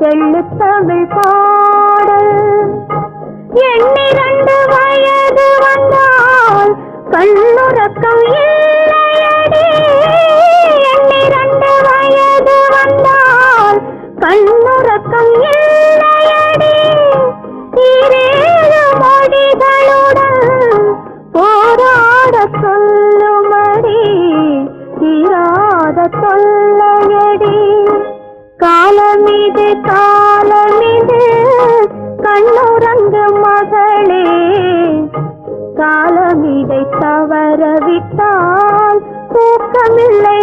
தெள்ளுத்தமிழ் பாடல். 12 வயது வந்தால் கண்ணுறக்கம் இல்லையடி. 12 வயது வந்தால் கண்ணுறக்கம் இல்லையடி. 7 மொழிகளுடன் போராட சொல்லுமடி. தீராத தொல்லையடி. காலமிது காலமிது கண்ணுறங்கு மகளே. காலமிதை தவறவிட்டால் தூக்கமில்லை.